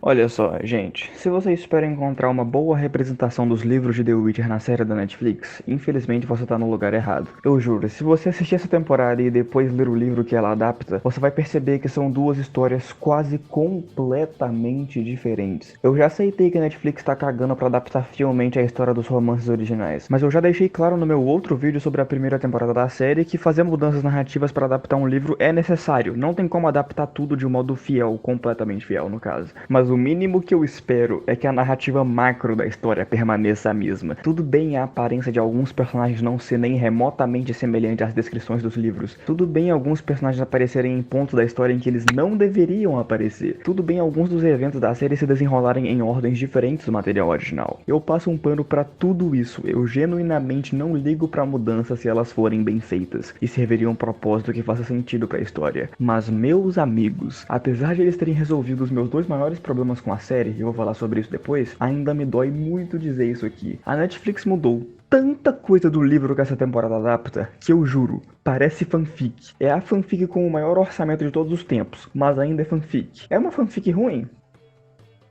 Olha só, gente, se você espera encontrar uma boa representação dos livros de The Witcher na série da Netflix, infelizmente você tá no lugar errado. Eu juro, se você assistir essa temporada e depois ler o livro que ela adapta, você vai perceber que são duas histórias quase completamente diferentes. Eu já aceitei que a Netflix tá cagando pra adaptar fielmente a história dos romances originais, mas eu já deixei claro no meu outro vídeo sobre a primeira temporada da série que fazer mudanças narrativas para adaptar um livro é necessário, não tem como adaptar tudo de um modo fiel, completamente fiel no caso. Mas o mínimo que eu espero é que a narrativa macro da história permaneça a mesma. Tudo bem a aparência de alguns personagens não ser nem remotamente semelhante às descrições dos livros. Tudo bem alguns personagens aparecerem em pontos da história em que eles não deveriam aparecer. Tudo bem alguns dos eventos da série se desenrolarem em ordens diferentes do material original. Eu passo um pano pra tudo isso. Eu genuinamente não ligo pra mudanças se elas forem bem feitas e serviriam um propósito que faça sentido pra história. Mas meus amigos, apesar de eles terem resolvido os meus dois maiores problemas com a série, e eu vou falar sobre isso depois, ainda me dói muito dizer isso aqui. A Netflix mudou tanta coisa do livro que essa temporada adapta, que eu juro, parece fanfic. É a fanfic com o maior orçamento de todos os tempos, mas ainda é fanfic. É uma fanfic ruim?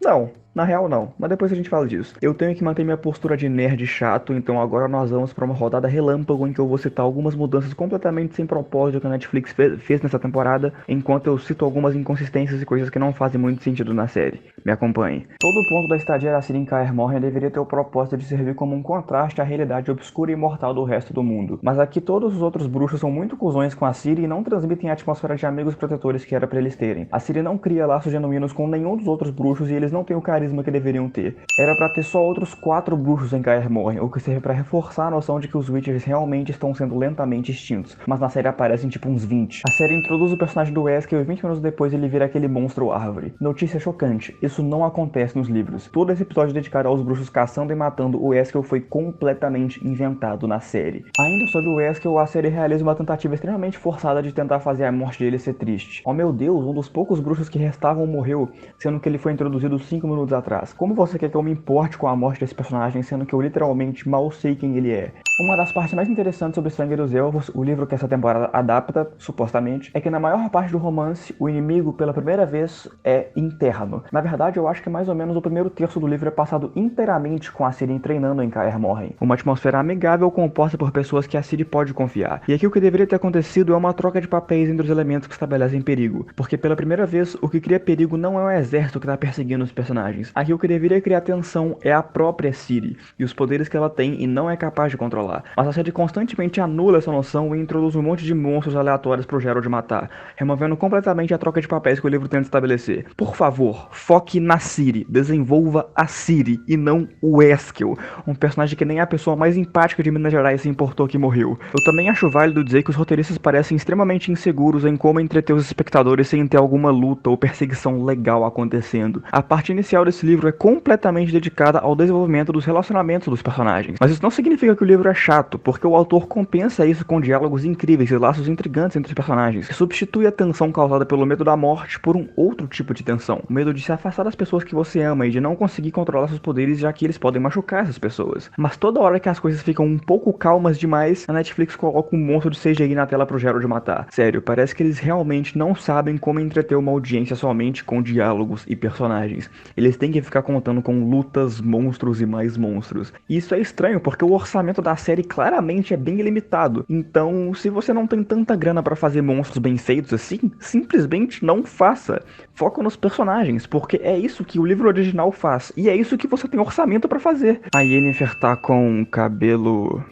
Não. Na real não, mas depois a gente fala disso. Eu tenho que manter minha postura de nerd chato, então agora nós vamos para uma rodada relâmpago em que eu vou citar algumas mudanças completamente sem propósito que a Netflix fez nessa temporada, enquanto eu cito algumas inconsistências e coisas que não fazem muito sentido na série. Me acompanhe. Todo o ponto da estadia da Ciri em Kaer Morhen deveria ter o propósito de servir como um contraste à realidade obscura e mortal do resto do mundo. Mas aqui todos os outros bruxos são muito cuzões com a Ciri e não transmitem a atmosfera de amigos protetores que era pra eles terem. A Ciri não cria laços genuínos com nenhum dos outros bruxos e eles não têm o carisma que deveriam ter. Era pra ter só outros 4 bruxos em Kaer Morhen, o que serve pra reforçar a noção de que os Witchers realmente estão sendo lentamente extintos, mas na série aparecem tipo uns 20. A série introduz o personagem do Wesker e 20 minutos depois ele vira aquele monstro árvore. Notícia chocante, isso não acontece nos livros. Todo esse episódio dedicado aos bruxos caçando e matando o Wesker foi completamente inventado na série. Ainda sobre o Wesker, a série realiza uma tentativa extremamente forçada de tentar fazer a morte dele ser triste. Oh meu Deus, um dos poucos bruxos que restavam morreu, sendo que ele foi introduzido 5 minutos atrás. Como você quer que eu me importe com a morte desse personagem, sendo que eu literalmente mal sei quem ele é? Uma das partes mais interessantes sobre Sangue dos Elfos, o livro que essa temporada adapta, supostamente, é que na maior parte do romance, o inimigo, pela primeira vez, é interno. Na verdade, eu acho que mais ou menos o primeiro terço do livro é passado inteiramente com a Ciri treinando em Kaer Morhen. Uma atmosfera amigável composta por pessoas que a Ciri pode confiar. E aqui o que deveria ter acontecido é uma troca de papéis entre os elementos que estabelecem perigo. Porque pela primeira vez, o que cria perigo não é o exército que está perseguindo os personagens. Aqui o que deveria criar tensão é a própria Ciri e os poderes que ela tem e não é capaz de controlar. Mas a série constantemente anula essa noção e introduz um monte de monstros aleatórios pro Geralt matar, removendo completamente a troca de papéis que o livro tenta estabelecer. Por favor, foque na Ciri, desenvolva a Ciri e não o Eskel, um personagem que nem a pessoa mais empática de Minas Gerais se importou que morreu. Eu também acho válido dizer que os roteiristas parecem extremamente inseguros em como entreter os espectadores sem ter alguma luta ou perseguição legal acontecendo. A parte inicial desse livro é completamente dedicada ao desenvolvimento dos relacionamentos dos personagens. Mas isso não significa que o livro é chato, porque o autor compensa isso com diálogos incríveis e laços intrigantes entre os personagens. Substitui a tensão causada pelo medo da morte por um outro tipo de tensão. O medo de se afastar das pessoas que você ama e de não conseguir controlar seus poderes, já que eles podem machucar essas pessoas. Mas toda hora que as coisas ficam um pouco calmas demais, a Netflix coloca um monstro de CGI na tela pro Geralt matar. Sério, parece que eles realmente não sabem como entreter uma audiência somente com diálogos e personagens. Eles têm que ficar contando com lutas, monstros e mais monstros. E isso é estranho, porque o orçamento da série claramente é bem limitado. Então, se você não tem tanta grana pra fazer monstros bem feitos assim, simplesmente não faça. Foca nos personagens, porque é isso que o livro original faz. E é isso que você tem orçamento pra fazer. A Yennefer tá com cabelo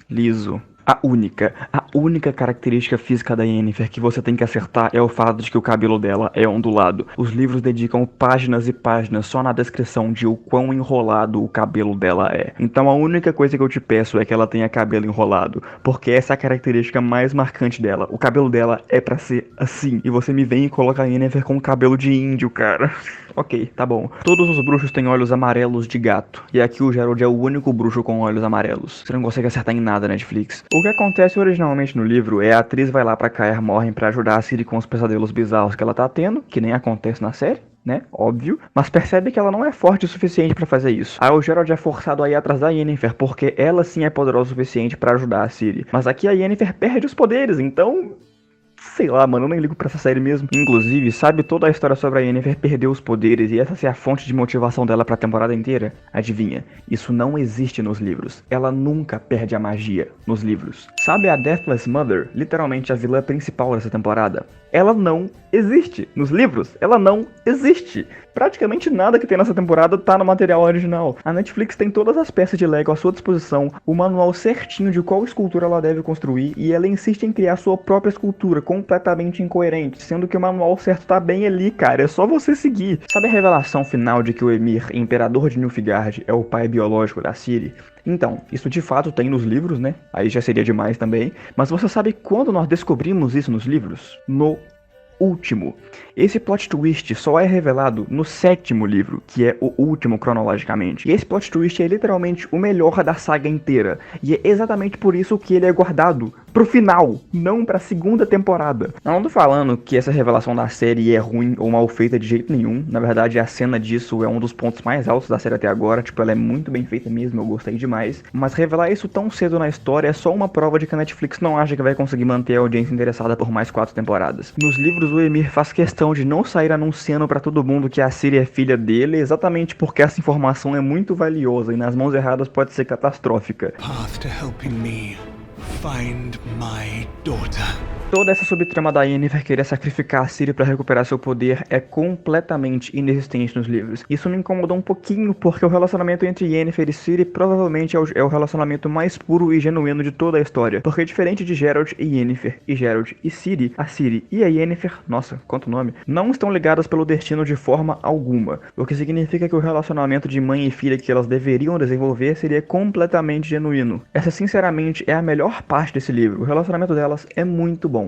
liso. A única característica física da Yennefer que você tem que acertar é o fato de que o cabelo dela é ondulado. Os livros dedicam páginas e páginas só na descrição de o quão enrolado o cabelo dela é. Então a única coisa que eu te peço é que ela tenha cabelo enrolado, porque essa é a característica mais marcante dela. O cabelo dela é pra ser assim, e você me vem e coloca a Yennefer com cabelo de índio, cara. Ok, tá bom. Todos os bruxos têm olhos amarelos de gato, e aqui o Geralt é o único bruxo com olhos amarelos. Você não consegue acertar em nada, Netflix. O que acontece originalmente no livro é a atriz vai lá pra Kaer Morhen pra ajudar a Ciri com os pesadelos bizarros que ela tá tendo, que nem acontece na série, né? Óbvio. Mas percebe que ela não é forte o suficiente pra fazer isso. Aí o Geralt é forçado a ir atrás da Yennefer, porque ela sim é poderosa o suficiente pra ajudar a Ciri. Mas aqui a Yennefer perde os poderes, então Sei lá, mano, eu nem ligo pra essa série mesmo. Inclusive, sabe toda a história sobre a Yennefer perder os poderes e essa ser a fonte de motivação dela pra temporada inteira? Adivinha, isso não existe nos livros. Ela nunca perde a magia nos livros. Sabe a Deathless Mother, literalmente a vilã principal dessa temporada? Ela não existe nos livros. Ela não existe. Praticamente nada que tem nessa temporada tá no material original. A Netflix tem todas as peças de Lego à sua disposição, o manual certinho de qual escultura ela deve construir, e ela insiste em criar sua própria escultura, completamente incoerente, sendo que o manual certo tá bem ali, cara, é só você seguir. Sabe a revelação final de que o Emhyr, Imperador de Nilfgaard, é o pai biológico da Ciri? Então, isso de fato tem nos livros, né? Aí já seria demais também. Mas você sabe quando nós descobrimos isso nos livros? No último. Esse plot twist só é revelado no 7º livro, que é o último cronologicamente. E esse plot twist é literalmente o melhor da saga inteira. E é exatamente por isso que ele é guardado pro final, não pra segunda temporada. Eu não tô falando que essa revelação da série é ruim ou mal feita de jeito nenhum. Na verdade, a cena disso é um dos pontos mais altos da série até agora. Tipo, ela é muito bem feita mesmo, eu gostei demais. Mas revelar isso tão cedo na história é só uma prova de que a Netflix não acha que vai conseguir manter a audiência interessada por mais 4 temporadas. Nos livros, o Emhyr faz questão de não sair anunciando pra todo mundo que a Ciri é filha dele, exatamente porque essa informação é muito valiosa e nas mãos erradas pode ser catastrófica. Path to helping me find my daughter. Toda essa subtrama da Yennefer querer sacrificar a Ciri para recuperar seu poder é completamente inexistente nos livros. Isso me incomodou um pouquinho porque o relacionamento entre Yennefer e Ciri provavelmente é o relacionamento mais puro e genuíno de toda a história. Porque diferente de Geralt e Yennefer, e Geralt e Ciri, a Ciri e a Yennefer, nossa, quanto nome, não estão ligadas pelo destino de forma alguma. O que significa que o relacionamento de mãe e filha que elas deveriam desenvolver seria completamente genuíno. Essa sinceramente é a melhor parte desse livro. O relacionamento delas é muito bom.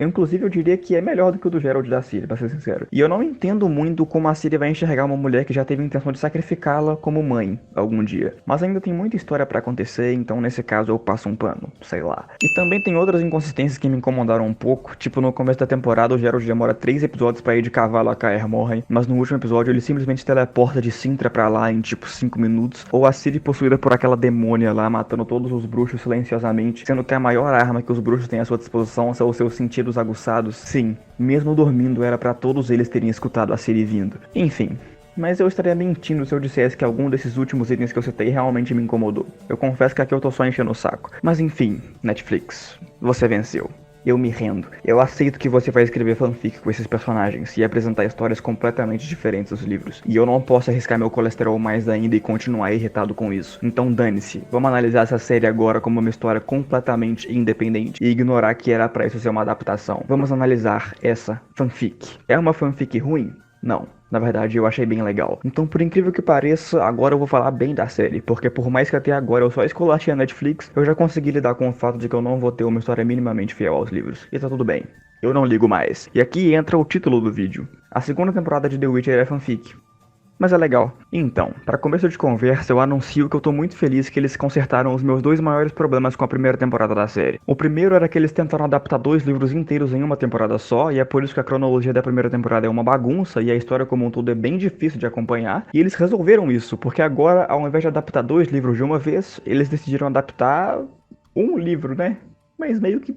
Inclusive eu diria que é melhor do que o do Geralt e da Ciri, pra ser sincero. E eu não entendo muito como a Ciri vai enxergar uma mulher que já teve a intenção de sacrificá-la como mãe algum dia. Mas ainda tem muita história pra acontecer, então nesse caso eu passo um pano, sei lá. E também tem outras inconsistências que me incomodaram um pouco, tipo no começo da temporada o Geralt demora 3 episódios pra ir de cavalo a Kaer Morhen, mas no último episódio ele simplesmente teleporta de Sintra pra lá em tipo 5 minutos, ou a Ciri possuída por aquela demônia lá, matando todos os bruxos silenciosamente, sendo que a maior arma que os bruxos têm à sua disposição são os seus sentidos aguçados. Sim, mesmo dormindo era pra todos eles terem escutado a Ciri vindo. Enfim, mas eu estaria mentindo se eu dissesse que algum desses últimos itens que eu citei realmente me incomodou. Eu confesso que aqui eu tô só enchendo o saco. Mas enfim, Netflix, você venceu. Eu me rendo. Eu aceito que você vai escrever fanfic com esses personagens e apresentar histórias completamente diferentes dos livros. E eu não posso arriscar meu colesterol mais ainda e continuar irritado com isso. Então dane-se. Vamos analisar essa série agora como uma história completamente independente e ignorar que era pra isso ser uma adaptação. Vamos analisar essa fanfic. É uma fanfic ruim? Não. Na verdade, eu achei bem legal. Então, por incrível que pareça, agora eu vou falar bem da série. Porque por mais que até agora eu só esculachei a Netflix, eu já consegui lidar com o fato de que eu não vou ter uma história minimamente fiel aos livros. E tá tudo bem. Eu não ligo mais. E aqui entra o título do vídeo. A segunda temporada de The Witcher é fanfic. Mas é legal. Então, para começo de conversa, eu anuncio que eu tô muito feliz que eles consertaram os meus 2 maiores problemas com a primeira temporada da série. O primeiro era que eles tentaram adaptar 2 livros inteiros em uma temporada só, e é por isso que a cronologia da primeira temporada é uma bagunça, e a história como um todo é bem difícil de acompanhar. E eles resolveram isso, porque agora, ao invés de adaptar 2 livros de uma vez, eles decidiram adaptar um livro, né? Mas meio que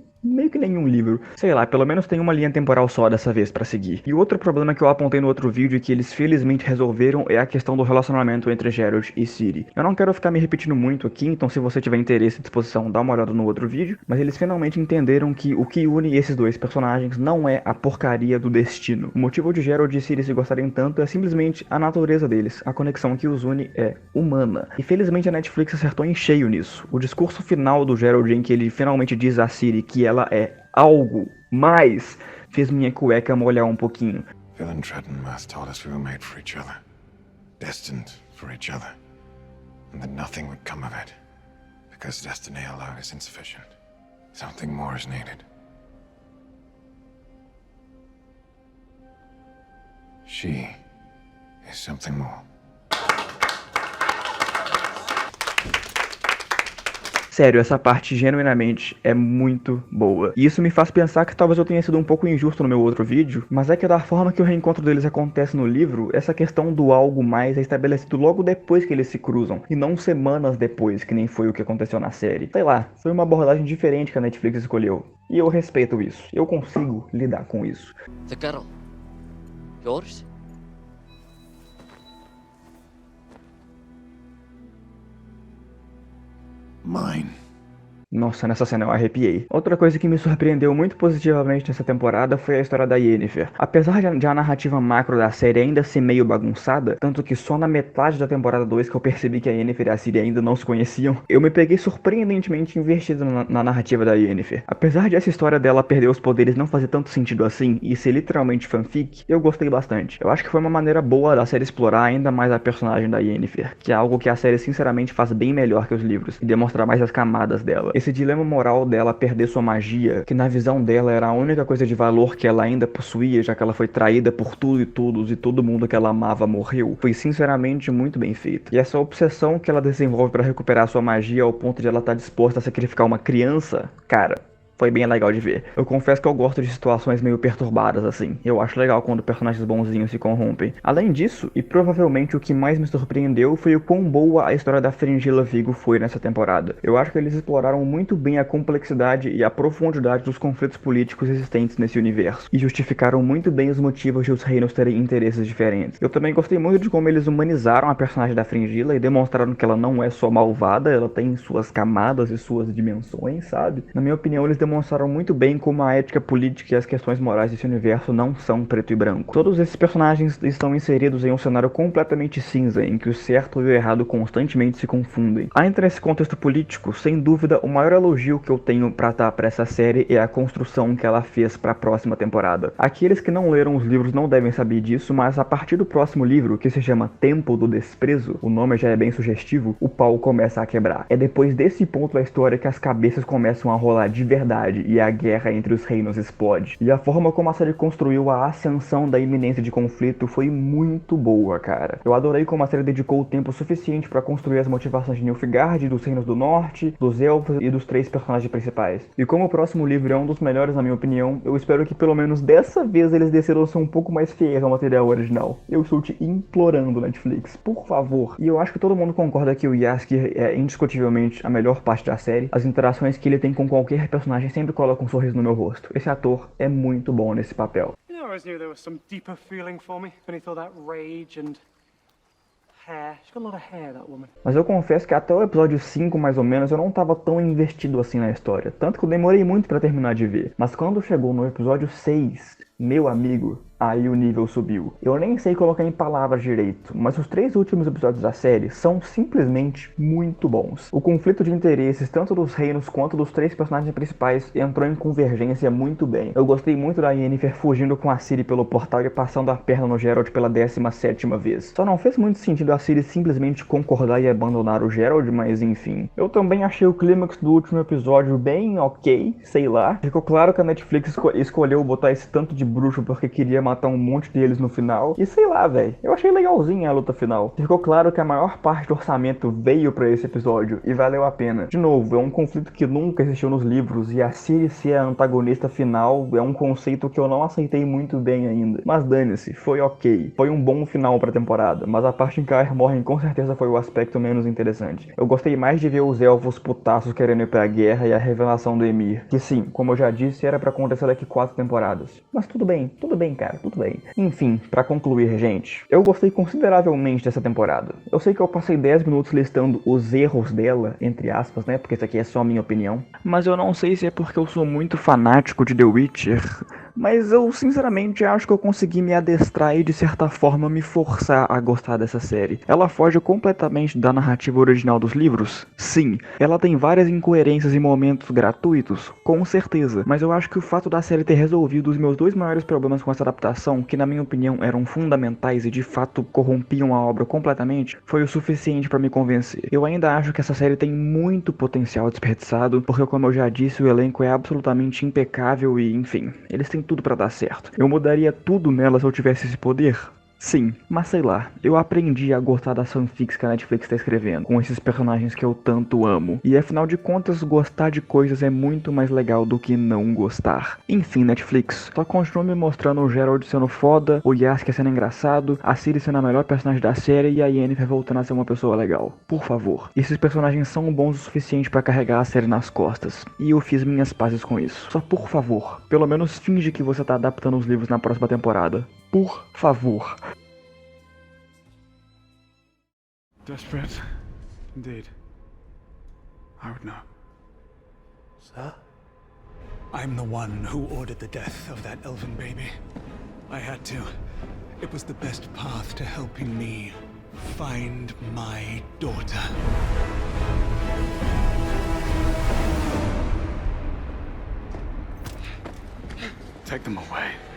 nenhum livro. Sei lá, pelo menos tem uma linha temporal só dessa vez pra seguir. E o outro problema que eu apontei no outro vídeo e que eles felizmente resolveram é a questão do relacionamento entre Geralt e Ciri. Eu não quero ficar me repetindo muito aqui, então se você tiver interesse e disposição, dá uma olhada no outro vídeo, mas eles finalmente entenderam que o que une esses 2 personagens não é a porcaria do destino. O motivo de Geralt e Ciri se gostarem tanto é simplesmente a natureza deles. A conexão que os une é humana. E felizmente a Netflix acertou em cheio nisso. O discurso final do Geralt em que ele finalmente diz a Ciri que ela é algo mais fez minha cueca molhar um pouquinho. Villentred and Mirth told us we were made for each other, destined for each other, and that nothing would come of it, because destiny alone is insufficient. Something more is needed. She is something more. Sério, essa parte genuinamente é muito boa. E isso me faz pensar que talvez eu tenha sido um pouco injusto no meu outro vídeo, mas é que da forma que o reencontro deles acontece no livro, essa questão do algo mais é estabelecido logo depois que eles se cruzam, e não semanas depois, que nem foi o que aconteceu na série. Sei lá, foi uma abordagem diferente que a Netflix escolheu. E eu respeito isso. Eu consigo lidar com isso. The girl. Yours? Mine. Nossa, nessa cena eu arrepiei. Outra coisa que me surpreendeu muito positivamente nessa temporada foi a história da Yennefer. Apesar de a narrativa macro da série ainda ser meio bagunçada, tanto que só na metade da temporada 2 que eu percebi que a Yennefer e a Ciri ainda não se conheciam, eu me peguei surpreendentemente investido na narrativa da Yennefer. Apesar de essa história dela perder os poderes não fazer tanto sentido assim, e ser literalmente fanfic, eu gostei bastante. Eu acho que foi uma maneira boa da série explorar ainda mais a personagem da Yennefer, que é algo que a série sinceramente faz bem melhor que os livros, e demonstrar mais as camadas dela. Esse dilema moral dela perder sua magia, que na visão dela era a única coisa de valor que ela ainda possuía, já que ela foi traída por tudo e todos, e todo mundo que ela amava morreu, foi sinceramente muito bem feito. E essa obsessão que ela desenvolve para recuperar sua magia ao ponto de ela estar disposta a sacrificar uma criança, cara, foi bem legal de ver. Eu confesso que eu gosto de situações meio perturbadas assim. Eu acho legal quando personagens bonzinhos se corrompem. Além disso, e provavelmente o que mais me surpreendeu, foi o quão boa a história da Fringilla Vigo foi nessa temporada. Eu acho que eles exploraram muito bem a complexidade e a profundidade dos conflitos políticos existentes nesse universo, e justificaram muito bem os motivos de os reinos terem interesses diferentes. Eu também gostei muito de como eles humanizaram a personagem da Fringilla e demonstraram que ela não é só malvada, ela tem suas camadas e suas dimensões, sabe? Na minha opinião, eles demonstraram muito bem como a ética política e as questões morais desse universo não são preto e branco. Todos esses personagens estão inseridos em um cenário completamente cinza, em que o certo e o errado constantemente se confundem. Ainda nesse contexto político, sem dúvida, o maior elogio que eu tenho pra dar pra essa série é a construção que ela fez pra próxima temporada. Aqueles que não leram os livros não devem saber disso, mas a partir do próximo livro, que se chama Templo do Desprezo, o nome já é bem sugestivo, o pau começa a quebrar. É depois desse ponto da história que as cabeças começam a rolar de verdade e a guerra entre os reinos explode. E a forma como a série construiu a ascensão da iminência de conflito foi muito boa, cara. Eu adorei como a série dedicou o tempo suficiente pra construir as motivações de Nilfgaard, dos reinos do norte, dos elfos e dos três personagens principais. E como o próximo livro é um dos melhores na minha opinião, eu espero que pelo menos dessa vez eles desceram ser um pouco mais fiéis ao material original. Eu estou te implorando, Netflix, por favor. E eu acho que todo mundo concorda que o Jaskier é indiscutivelmente a melhor parte da série. As interações que ele tem com qualquer personagem sempre coloca um sorriso no meu rosto. Esse ator é muito bom nesse papel. You know, I always knew there was some deeper feeling for me beneath all that rage and hair. She's got a lot of hair, that woman. Mas eu confesso que até o episódio 5, mais ou menos, eu não tava tão investido assim na história. Tanto que eu demorei muito pra terminar de ver. Mas quando chegou no episódio 6, meu amigo, aí o nível subiu. Eu nem sei colocar em palavras direito, mas os 3 últimos episódios da série são simplesmente muito bons. O conflito de interesses, tanto dos reinos quanto dos 3 personagens principais, entrou em convergência muito bem. Eu gostei muito da Yennefer fugindo com a Ciri pelo portal e passando a perna no Geralt pela 17ª vez. Só não fez muito sentido a Ciri simplesmente concordar e abandonar o Geralt, mas enfim. Eu também achei o clímax do último episódio bem ok, sei lá. Ficou claro que a Netflix escolheu botar esse tanto de bruxo porque queria matar um monte deles no final. E sei lá, velho. Eu achei legalzinha a luta final. Ficou claro que a maior parte do orçamento veio pra esse episódio e valeu a pena. De novo, é um conflito que nunca existiu nos livros e a Ciri ser a antagonista final é um conceito que eu não aceitei muito bem ainda. Mas dane-se, foi ok. Foi um bom final pra temporada, mas a parte em que a Aer morre com certeza foi o aspecto menos interessante. Eu gostei mais de ver os elfos putaços querendo ir pra guerra e a revelação do Emhyr, que sim, como eu já disse, era pra acontecer daqui 4 temporadas. Mas tudo bem, cara, tudo bem. Enfim, pra concluir, gente, eu gostei consideravelmente dessa temporada. Eu sei que eu passei 10 minutos listando os erros dela, entre aspas, né, porque isso aqui é só a minha opinião, mas eu não sei se é porque eu sou muito fanático de The Witcher, mas eu sinceramente acho que eu consegui me adestrar e de certa forma me forçar a gostar dessa série. Ela foge completamente da narrativa original dos livros? Sim. Ela tem várias incoerências e momentos gratuitos? Com certeza. Mas eu acho que o fato da série ter resolvido os meus 2 maiores problemas com essa adaptação, que na minha opinião eram fundamentais e de fato corrompiam a obra completamente, foi o suficiente pra me convencer. Eu ainda acho que essa série tem muito potencial desperdiçado, porque como eu já disse, o elenco é absolutamente impecável e, enfim, eles têm tudo pra dar certo. Eu mudaria tudo nela se eu tivesse esse poder? Sim, mas sei lá, eu aprendi a gostar das fanfics que a Netflix tá escrevendo, com esses personagens que eu tanto amo. E afinal de contas, gostar de coisas é muito mais legal do que não gostar. Enfim, Netflix, só continua me mostrando o Geralt sendo foda, o Jaskier sendo engraçado, a Ciri sendo a melhor personagem da série e a Yennefer voltando a ser uma pessoa legal. Por favor. Esses personagens são bons o suficiente pra carregar a série nas costas. E eu fiz minhas pazes com isso. Só por favor, pelo menos finge que você tá adaptando os livros na próxima temporada. Por favor. Desperate? Indeed. I would know. Sir? I'm the one who ordered the death of that elven baby. I had to. It was the best path to helping me find my daughter. Take them away.